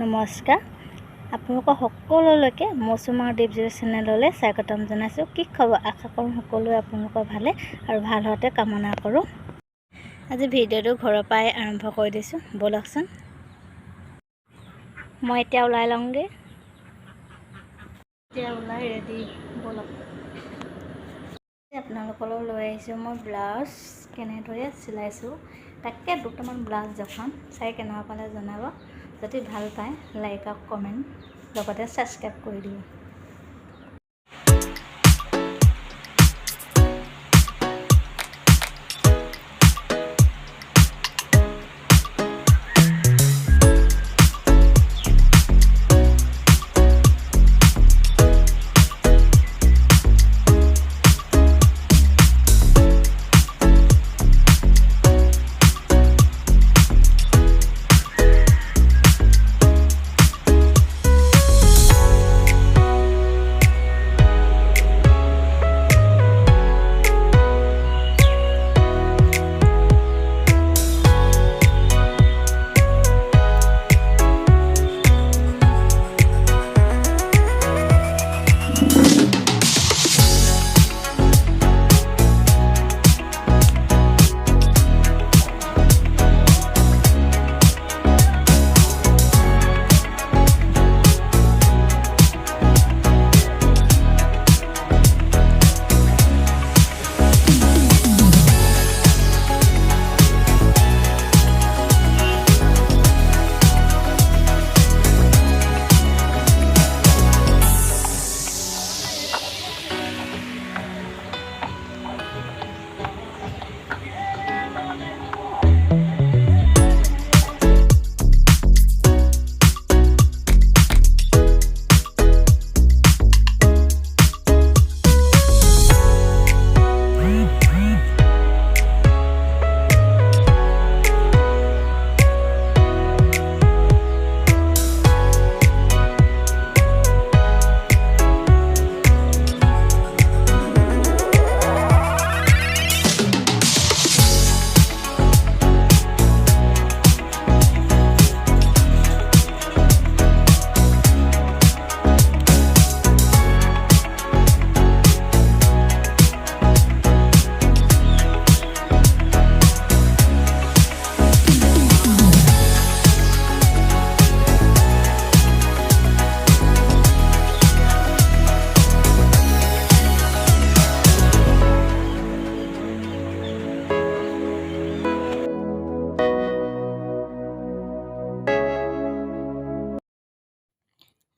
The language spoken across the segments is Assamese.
নমস্কাৰ, আপোনালোকৰ সকলোলৈকে মৌচুমাৰ দেৱজিৰ চেনেললৈ স্বাগতম জনাইছোঁ। কি খবৰ? আশা কৰোঁ সকলোৱে আপোনালোকৰ ভালে আৰু ভাল হোৱাতে কামনা কৰোঁ। আজি ভিডিঅ'টো ঘৰৰ পৰাই আৰম্ভ কৰি দিছোঁ, ব'লকচোন। মই এতিয়া ওলাই লওঁগৈ। এতিয়া ওলাই ৰেডি, ব'লক। আপোনালোকলৈ লৈ আহিছোঁ মই ব্লাউজ কেনেদৰে চিলাইছোঁ। তাকে দুটামান ব্লাউজ দেখুৱাম, চাই কেনেকুৱা পালে জনাব। যদি ভাল পায় লাইক আৰু কমেণ্ট লগতে ছাবস্ক্ৰাইব কৰি দিব।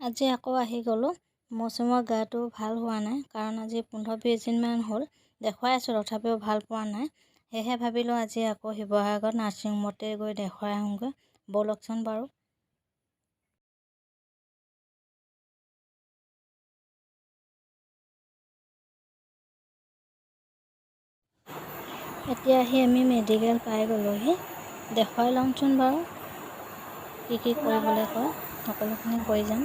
আজি আকৌ আহি গ'লোঁ। মৌচুমৰ গাটো ভাল হোৱা নাই, কাৰণ আজি 15-20 দিনমান হ'ল দেখুৱাই আছোঁ, তথাপিও ভাল পোৱা নাই। সেয়েহে ভাবিলোঁ আজি আকৌ শিৱসাগৰ নাৰ্ছিং হোমতে গৈ দেখুৱাই আহোঁগৈ। ব'লকচোন বাৰু। এতিয়া আহি আমি মেডিকেল পাই গ'লোহি। দেখুৱাই লওঁচোন বাৰু, কি কৰিবলৈ কয় সকলোখিনি কৰি যাম।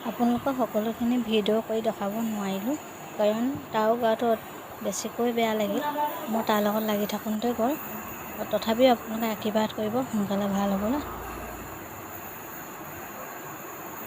আপোনালোকক সকলোখিনি ভিডিঅ' কৰি দেখাব নোৱাৰিলোঁ, কাৰণ তাৰো গাটো বেছিকৈ বেয়া লাগিল। মই তাৰ লগত লাগি থাকোঁতে গ'ল। তথাপিও আপোনালোকে আশীৰ্বাদ কৰিব সোনকালে ভাল হ'বলৈ।